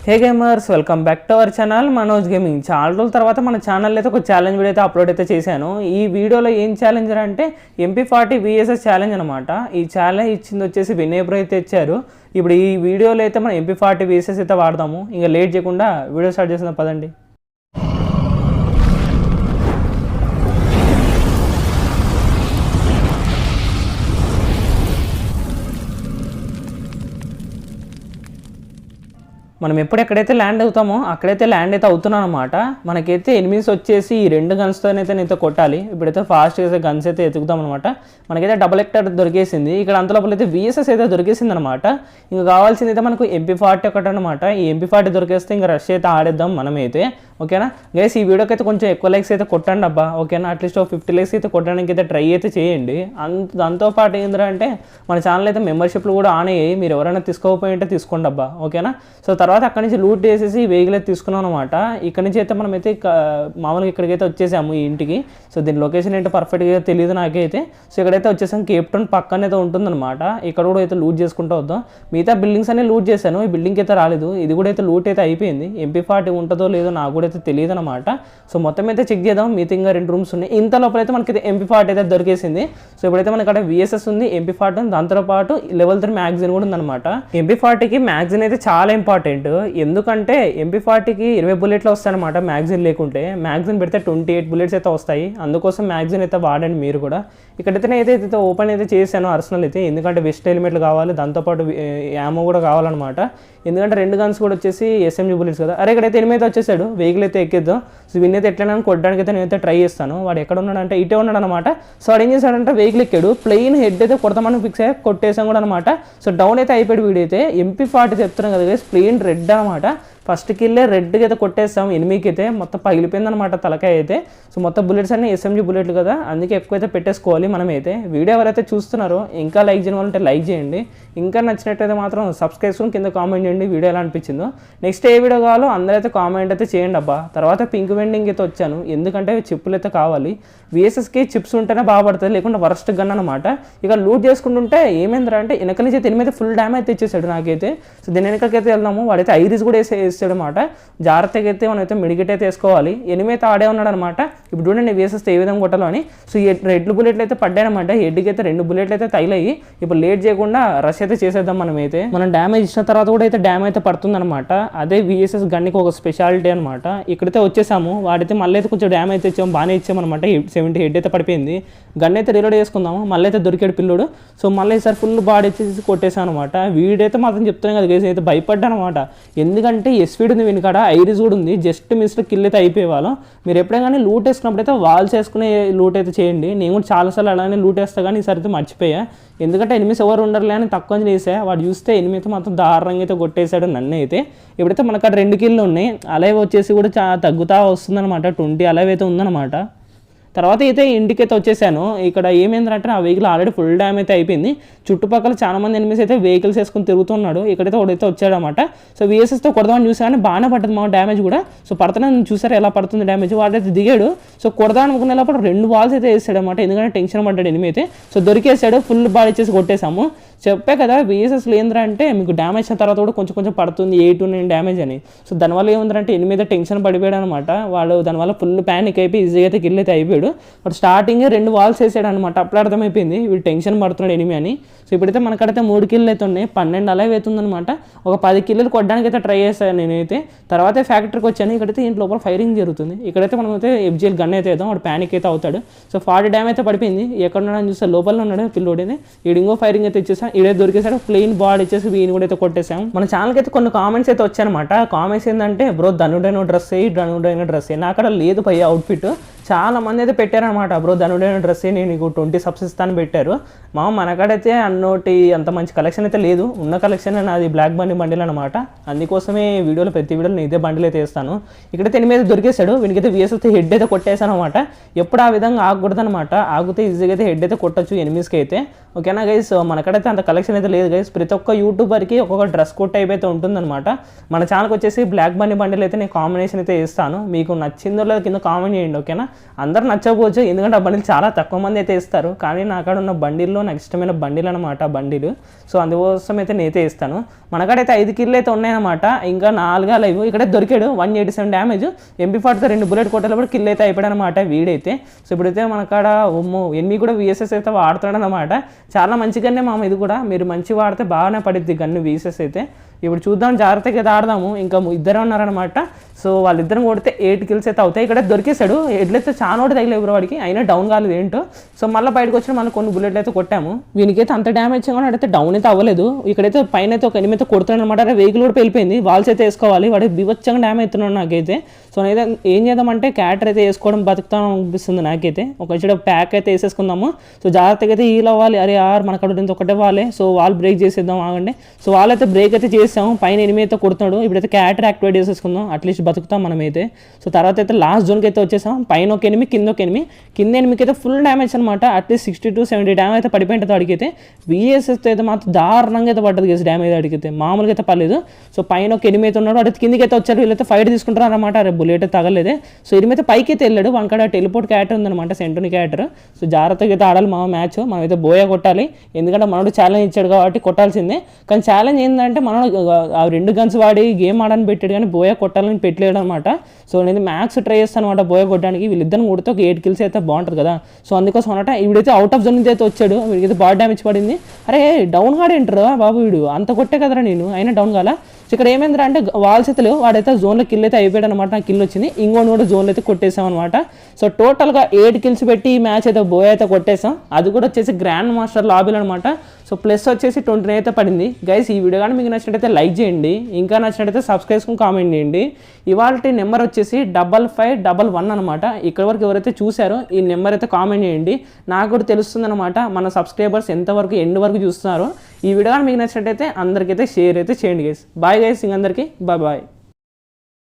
Hey gamers, welcome back to our channel Manoj gaming. చాలా రోజుల తర్వాత మన ఛానల్ అయితే ఒక ఛాలెంజ్ వీడియో అయితే అప్లోడ్ అయితే చేశాను. ఈ వీడియోలో ఏం ఛాలెంజ్ అంటే MP40 VSS ఛాలెంజ్ అనమాట. ఈ ఛాలెంజ్ ఇచ్చింది వచ్చేసి వినేబ్రో అయితే ఇచ్చారు. ఇప్పుడు ఈ వీడియోలో అయితే మనం MP40 VSS అయితే వాడదాము. ఇంకా లేట్ చేయకుండా వీడియో స్టార్ట్ చేద్దాం పదండి. మనం ఎక్కడైతే ల్యాండ్ అవుతామో అక్కడైతే ల్యాండ్ అయితే అవుతున్నాం అనమాట. మనకైతే ఎనిమిస్ వచ్చేసి ఈ రెండు గన్స్తోనైతే నేనైతే కొట్టాలి. ఇప్పుడైతే ఫాస్ట్ అయితే గన్స్ అయితే ఎత్తుకుతాం అనమాట. మనకైతే డబుల్ ఎక్టర్ దొరికేసింది. ఇక్కడ అంతలోపల అయితే VSS అయితే దొరికేసింది అనమాట. ఇంకా కావాల్సింది అయితే మనకు MP40 ఒకటి అనమాట. ఈ MP40 దొరికేస్తే ఇంకా రష్ అయితే ఆడేద్దాం మనమైతే. ఓకేనా గైస్, ఈ వీడియోకి అయితే కొంచెం ఎక్కువ లైక్స్ అయితే కొట్టండి అబ్బా. ఓకేనా, అట్లీస్ట్ 50 లైక్స్ అయితే కొట్టడానికి అయితే ట్రై అయితే చేయండి. దాంతోపాటు ఏంటంటే మన ఛానల్ అయితే మెంబర్షిప్లు కూడా ఆన్ అయ్యాయి. మీరు ఎవరైనా తీసుకోకపోయింటే తీసుకోండి అబ్బా. ఓకేనా, సో తర్వాత అక్కడి నుంచి లూట్ చేసేసి వెహికల్ అయితే తీసుకున్నాం అనమాట. ఇక్కడ నుంచి అయితే మనమైతే మామూలుగా ఇక్కడికైతే వచ్చేసాము ఈ ఇంటికి. సో దీని లొకేషన్ ఏంటో పర్ఫెక్ట్గా తెలియదు నాకైతే. సో ఇక్కడైతే వచ్చేసాం, కేప్ టౌన్ పక్కన అయితే ఉంటుందన్నమాట. ఇక్కడ కూడా అయితే లూట్ చేసుకుంటూ వద్దాం. మిగతా బిల్డింగ్స్ అన్ని లూట్ చేశాను, ఈ బిల్డింగ్కి అయితే రాలేదు. ఇది కూడా అయితే లూట్ అయితే అయిపోయింది. MP40 ఉంటుందో లేదో నాకు కూడా అయితే తెలియదు అనమాట. సో మొత్తం అయితే చెక్ చేద్దాం. మిగతా ఇంకా 2 రూమ్స్ ఉన్నాయి. ఇంత లోపల అయితే మనకి MP40 అయితే దొరికేసింది. సో ఇప్పుడైతే మనకి అక్కడ VSS ఉంది, MP40 ఉంది, దాంతో పాటు లెవెల్ 3 మ్యాగజైన్ కూడా ఉందన్నమాట. MP40కి మ్యాగజైన్ అయితే చాలా ఇంపార్టెంట్. ఎందుకంటే MP40కి 20 బుల్లెట్లు వస్తాయన్నమాట. మ్యాగజైన్ లేకుంటే మ్యాగజైన్ పెడితే 28 బుల్లెట్స్ అయితే వస్తాయి. అందుకోసం మ్యాగజైన్ అయితే వాడండి మీరు కూడా. ఇక్కడైతే అయితే ఓపెన్ అయితే చేశాను అర్సనల్ అయితే, ఎందుకంటే వెస్ట్ ఎలిమెంట్లు కావాలి, దాంతోపాటు యామో కూడా కావాలన్నమాట. ఎందుకంటే 2 గన్స్ కూడా వచ్చేసి SMG బుల్లెట్స్ కదా. అరే ఇక్కడైతే ఎనిమిది అయితే వచ్చేసాడు, వెహికల్ అయితే ఎక్కిద్దాం. సో వీని అయితే ఎట్లైనా కొట్టడానికి అయితే నేనైతే ట్రై చేస్తాను. వాడు ఎక్కడ ఉన్నాడంటే ఇటే ఉన్నాడు అనమాట. సో వాడు ఏం చేశాడంటే వెహికల్ ఎక్కాడు, ప్లెయిన్ హెడ్ అయితే కొడతామని ఫిక్స్ అయ్యి కొట్టేసాం కూడా అనమాట. సో డౌన్ అయితే అయిపోయాడు వీడైతే. MP40 చెప్తున్నాం కదా, ప్లెయిన్ రెడ్ అనమాట. ఫస్ట్ కిల్లే రెడ్గా అయితే కొట్టేస్తాం. ఎనిమిదికి అయితే మొత్తం పగిలిపోయింది అనమాట తలకాయ అయితే. సో మొత్తం బుల్లెట్స్ అన్ని SMG బుల్లెట్లు కదా, అందుకే ఎక్కువైతే పెట్టేసుకోవాలి మనమైతే. వీడియో ఎవరైతే చూస్తున్నారో ఇంకా లైక్ చేయడం అంటే లైక్ చేయండి. ఇంకా నచ్చినట్టయితే మాత్రం సబ్స్క్రైబ్ చేసుకుని కింద కామెంట్ చేయండి వీడియో ఎలా అనిపించిందో. నెక్స్ట్ ఏ వీడియో కావాలో అందరైతే కామెంట్ అయితే చేయండి అబ్బా. తర్వాత పింక్ వెండింగ్ అయితే వచ్చాను, ఎందుకంటే చిప్పులు అయితే కావాలి. VSSకి చిప్స్ ఉంటేనే బాగుపడుతుంది, లేకుంటే వరస్ట్ గన్ అనమాట. ఇక లూట్ చేసుకుంటుంటే ఏమైందిరా అంటే వెనక నుంచి అయితే ఎనిమిది ఫుల్ డ్యామేజ్ అయితే ఇచ్చేసాడు నాకైతే. సో దీని వెనకైతే వెళ్దాము. వాడైతే ఐరిస్ కూడా వేసాడు అనమాట. జాగ్రత్తగా అయితే మనం అయితే మెడికెట్ అయితే వేసుకోవాలి. ఎనిమిది అయితే ఆడే ఉన్నాడు అనమాట. ఇప్పుడు చూడండి VSS ఏ విధంగా కొట్టాలో అని. సో రెడ్ బుల్లెట్లు అయితే పడ్డాయనమాట. హెడ్కి అయితే 2 బుల్లెట్లు అయితే తగిలాయి. ఇప్పుడు లేట్ చేయకుండా రష్ అయితే చేసేద్దాం మనమైతే. మనం డ్యామేజ్ ఇచ్చిన తర్వాత కూడా అయితే డ్యామేజ్ అయితే పడుతుంది అనమాట. అదే VSS గన్కి ఒక స్పెషాలిటీ అనమాట. ఇక్కడైతే వచ్చేసాము. వాడైతే మళ్ళీ అయితే కొంచెం డ్యామేజ్ అయితే ఇచ్చాము, బాగానే ఇచ్చామన్నమాట. 70 హెడ్ అయితే పడిపోయింది. గన్ అయితే రీలోడ్ చేసుకుందాము. మళ్ళీ అయితే దొరికాడు పిల్లోడు. సో మళ్ళీ ఈసారి ఫుల్ బాడీ వచ్చేసి కొట్టేసాను అనమాట. వీడైతే మాత్రం చెప్తున్నాను కదా గైస్, అయితే భయపడ్డా అనమాట. ఎందుకంటే స్పీడ్ ఉంది వెనుకాడ, ఐరిస్ కూడా ఉంది. జస్ట్ మిస్లో కిల్ అయితే అయిపోయేవాళ్ళం. మీరు ఎప్పుడైనా కానీ లూట్ వేసుకున్నప్పుడు అయితే వాల్స్ వేసుకునే లూట్ అయితే చేయండి. నేను కూడా చాలాసార్లు అలానే లూట్ వేస్తా, కానీ ఈసారి అయితే మర్చిపోయా. ఎందుకంటే ఎనిమిస్ ఎవరు ఉండరులే అని తక్కువ చేసా. వాడు చూస్తే ఎనిమిది మాత్రం దారుణంగా అయితే కొట్టేశాడు నన్ను అయితే. ఇప్పుడైతే మనకు అక్కడ 2 కిల్లు ఉన్నాయి. అలైవ్ వచ్చేసి కూడా చాలా తగ్గుతా వస్తుందన్నమాట. 20 అలైవ్ అయితే ఉందన్నమాట. తర్వాత అయితే ఇంటికి అయితే వచ్చేసాను. ఇక్కడ ఏమైందంటే ఆ వెహికల్ ఆల్రెడీ ఫుల్ డ్యామేజ్ అయితే అయిపోయింది. చుట్టుపక్కల చాలా మంది ఎనిమిస్ అయితే వెహికల్స్ వేసుకుని తిరుగుతున్నాడు. ఇక్కడైతే ఒకడైతే వచ్చాడనమాట. సో VSSతో కొడదామని చూసా, కానీ బాగానే పడుతుంది మా డ్యామేజ్ కూడా. సో పడుతున్నా చూసారు ఎలా పడుతుంది డ్యామేజ్. వాడైతే దిగాడు. సో కొడదాం అనుకునేటప్పుడు 2 వాల్స్ అయితే వేసాడు అనమాట, ఎందుకంటే టెన్షన్ పడ్డాడు ఎనిమిది అయితే. సో దొరికేసాడు, ఫుల్ బాడీ ఇచ్చేసి కొట్టేసాము. చెప్పే కదా VSSలో ఏంటంటే మీకు డ్యామేజ్ అయిన తర్వాత కూడా కొంచెం పడుతుంది 8 to 9 డ్యామేజ్ అని. సో దానివల్ల ఏముందంటే ఎనిమిది టెన్షన్ పడిపోయాడు అనమాట. వాడు దానివల్ల ఫుల్ ప్యానిక్ అయిపోయి ఈజీగా అయితే కిల్ అయితే అయిపోయాడు. బట్ స్టార్టింగే 2 వాల్స్ వేసాడు అనమాట. అప్పుడు అర్థమైపోయింది వీడు టెన్షన్ పడుతున్నాడు ఎనిమి అని. సో ఇప్పుడైతే మనకైతే 3 కిల్లు అయితే ఉన్నాయి, 12 అలైవ్ అవుతుందనమాట. ఒక 10 కిల్లులు కొట్టడానికి అయితే ట్రై చేశాను నేనైతే. తర్వాత ఫ్యాక్టరీకి వచ్చాను. ఇక్కడైతే ఇంటి లోపల ఫైరింగ్ జరుగుతుంది. ఇక్కడైతే మనం అయితే FGL గన్ అయితే వేద్దాం, వాడు ప్యానిక్ అయితే అవుతాడు. సో 40 డ్యామేజ్ అయితే పడిపోయింది. ఎక్కడ ఉన్నాడని చూస్తే లోపల ఉన్నాడు పిల్లోడేది. ఇంకో ఫైరింగ్ అయితే ఇచ్చేసాం. ఈడే దొరికేసాడు, ప్లెయిన్ బాడీ ఇచ్చేసి వీని కూడా అయితే కొట్టేసాం. మన ఛానల్కి అయితే కొన్ని కామెంట్స్ అయితే వచ్చాయన్నమాట. కామెంట్స్ ఏంటంటే బ్రో ధనుడైన డ్రెస్ వేయి, నా అక్కడ లేదు పై అవుట్ఫిట్. చాలా మంది అయితే పెట్టారనమాట. బ్రో ధనుడైన డ్రెస్ నేను నీకు 20 సబ్స్ ఇస్తాను పెట్టారు. మనకాడైతే అన్నోటి అంత మంచి కలెక్షన్ అయితే లేదు. ఉన్న కలెక్షన్ నాది బ్లాక్ బండిల్ అనమాట. అందుకోసమే వీడియోలో ప్రతి వీడియోలో నేను ఇదే బండిల్ అయితే వేస్తాను. ఇక్కడైతే ఎనిమిది దొరికేశాడు. వీనికైతే VSS హెడ్ అయితే కొట్టేశాను అనమాట. ఎప్పుడు ఆ విధంగా ఆగకూడదు అనమాట. ఆగితే ఈజీగా అయితే హెడ్ అయితే కొట్టచ్చు ఎనిమిస్కి అయితే. ఓకేనా గైస్, మనకడైతే అంత కలెక్షన్ అయితే లేదు గైస్. ప్రతి ఒక్క యూట్యూబర్కి ఒక్కొక్క డ్రెస్ కోడ్ టైప్ అయితే ఉంటుందన్నమాట. మన ఛానల్కి వచ్చేసి బ్లాక్ బండిల్ అయితే నేను కాంబినేషన్ అయితే వేస్తాను. మీకు నచ్చిందో లేదో కింద కామెంట్ చేయండి. ఓకేనా, అందరూ నచ్చకపోవచ్చు, ఎందుకంటే ఆ బండిలు చాలా తక్కువ మంది అయితే ఇస్తారు. కానీ నా కాడ ఉన్న బండిల్లో నాకు ఇష్టమైన బండిలు అనమాట బండిలు. సో అందుకోసం అయితే నేనైతే ఇస్తాను. మనకాడైతే 5 కిల్లు అయితే ఉన్నాయన్నమాట, ఇంకా 4 లైవ్. ఇక్కడ దొరికాడు 187 డ్యామేజ్, MP40తో 2 బుల్లెట్ కొట్టేటప్పుడు కిల్ అయితే అయిపోయాడు అనమాట వీడైతే. సో ఇప్పుడైతే మనకాడ ఎన్ని కూడా VSS అయితే వాడుతాడు అనమాట. చాలా మంచిగానే మామ ఇది కూడా, మీరు మంచి వాడితే బాగానే పడిద్ది గన్ను VSS అయితే. ఇప్పుడు చూద్దాం, జాగ్రత్తగా అయితే ఆడదాము. ఇంకా ఇద్దరే ఉన్నారనమాట. సో వాళ్ళిద్దరం కొడితే 8 కిల్స్ అయితే అవుతాయి. ఇక్కడ దొరికేశాడు, ఎడ్లయితే చాలా ఒకటి తగిలే ఎవరు వాడికి, అయినా డౌన్ కాలేదు ఏంటో. సో మళ్ళీ బయటకు వచ్చిన మళ్ళీ కొన్ని బుల్లెట్లు అయితే కొట్టాము. వీనికైతే అంత డ్యామేజ్ కానీ అయితే డౌన్ అయితే అవ్వలేదు. ఇక్కడైతే పైన అయితే ఒక ఎనిమిది అయితే కొడుతున్నాడు అనమాట. వెహికల్ కూడా వెళ్ళిపోయింది, వాల్స్ అయితే వేసుకోవాలి. వాడికి బివచ్చంగా డ్యామేజ్ అవుతున్నాడు నాకైతే. సో నేనైతే ఏం చేద్దామంటే క్యాటర్ అయితే వేసుకోవడం బతుకుతాం అనిపిస్తుంది నాకైతే. ఒక ప్యాక్ అయితే వేసేసుకుందాము. సో జాగ్రత్తగా అయితే హీల్ అవ్వాలి. అరే మనకు అక్కడ ఒకటే వాళ్ళే. సో వాళ్ళు బ్రేక్ చేసేద్దాం ఆగండి. సో వాళ్ళైతే బ్రేక్ అయితే చేసాము, పైన ఎనిమిది అయితే కొడుతున్నాడు. ఇప్పుడైతే క్యాటర్ యాక్టివేట్ చేసేసుకుందాం, అట్లీస్ట్ బతుకుతాం మనమైతే. సో తర్వాత అయితే లాస్ట్ జోన్కి అయితే వచ్చేసాం. పైన ఒక ఎనిమిది, కింద ఒక ఎనిమిది. కింద ఎనిమిదికి అయితే ఫుల్ డ్యామేజ్ అనమాట, అట్లీస్ట్ 60 to 70 డ్యామేజ్ అయితే పడిపోయింటుంది అడిగితే. VSS అయితే మాత్రం దారుణంగా అయితే పడ్డది కేసు డ్యామేజ్ అడిగితే, మామూలుగా అయితే పర్లేదు. సో పైన ఒక ఎనిమిది అయితే ఉన్నాడు, అటు కిందికి అయితే వచ్చారు. వీళ్ళైతే ఫైట్ తీసుకుంటారు అనమాట. రేపు బుల్లెట్ అయితే తగలేదే. సో ఎనిమిది అయితే పైకి అయితే వెళ్ళాడు, వంకడ టెలిపోర్ట్ క్యాటర్ ఉందన్నమాట, సెంటోని క్యాటర్. సో జాగ్రత్తగా అయితే ఆడాలి మా మ్యాచ్. మనమైతే బోయా కొట్టాలి, ఎందుకంటే మనోడు ఛాలెంజ్ ఇచ్చాడు కాబట్టి కొట్టాల్సిందే. కానీ ఛాలెంజ్ ఏంటంటే మనోడు ఆ 2 గన్స్ వాడి గేమ్ ఆడని పెట్టాడు, కానీ బోయా కొట్టాలని పెట్టలేడు అనమాట. సో నేను మ్యాక్స్ ట్రై చేస్తాను అనమాట బోయా కొట్టడానికి. వీళ్ళిద్దరిని కొడితే ఒక 8 కిల్స్ అయితే బాగుంటుంది కదా. సో అందుకోసం అనమాట వీడైతే అవుట్ ఆఫ్ జోన్ నుంచి అయితే వచ్చాడు, వీడికైతే బాగా డ్యామేజ్ పడింది. అరే డౌన్ కాడేంటారా బాబు, వీడు అంత కొట్టే కదరా నేను, అయినా డౌన్ కాలా. సో ఇక్కడ ఏమైందిరా అంటే వాల్స్ అయితే లేవు, వాడైతే జోన్లో కిల్ అయితే అయిపోయాడు అనమాట. నాకు కిల్ వచ్చింది, ఇంకోటి కూడా జోన్లో అయితే కొట్టేసాం అనమాట. సో టోటల్గా 8 కిల్స్ పెట్టి ఈ మ్యాచ్ అయితే బోయా అయితే కొట్టేసాం. అది కూడా వచ్చేసి గ్రాండ్ మాస్టర్ లాబీలు అనమాట. సో ప్లస్ వచ్చేసి 29 అయితే పడింది. గైస్ ఈ వీడియో కానీ మీకు నచ్చినట్టయితే లైక్ చేయండి, ఇంకా నచ్చినట్టయితే సబ్స్క్రైబ్ చేసుకుని కామెంట్ చేయండి. ఇవాళ నెంబర్ వచ్చేసి 5511 అనమాట. ఇక్కడ వరకు ఎవరైతే చూసారో ఈ నెంబర్ అయితే కామెంట్ చేయండి, నాకు కూడా తెలుస్తుంది అనమాట మన సబ్స్క్రైబర్స్ ఎంతవరకు ఎండ్ వరకు చూస్తున్నారో. ఈ వీడియో కానీ మీకు నచ్చినట్టయితే అందరికైతే షేర్ అయితే చేయండి గైస్. బాయ్ గైస్, ఇంకందరికీ బాయ్ బాయ్.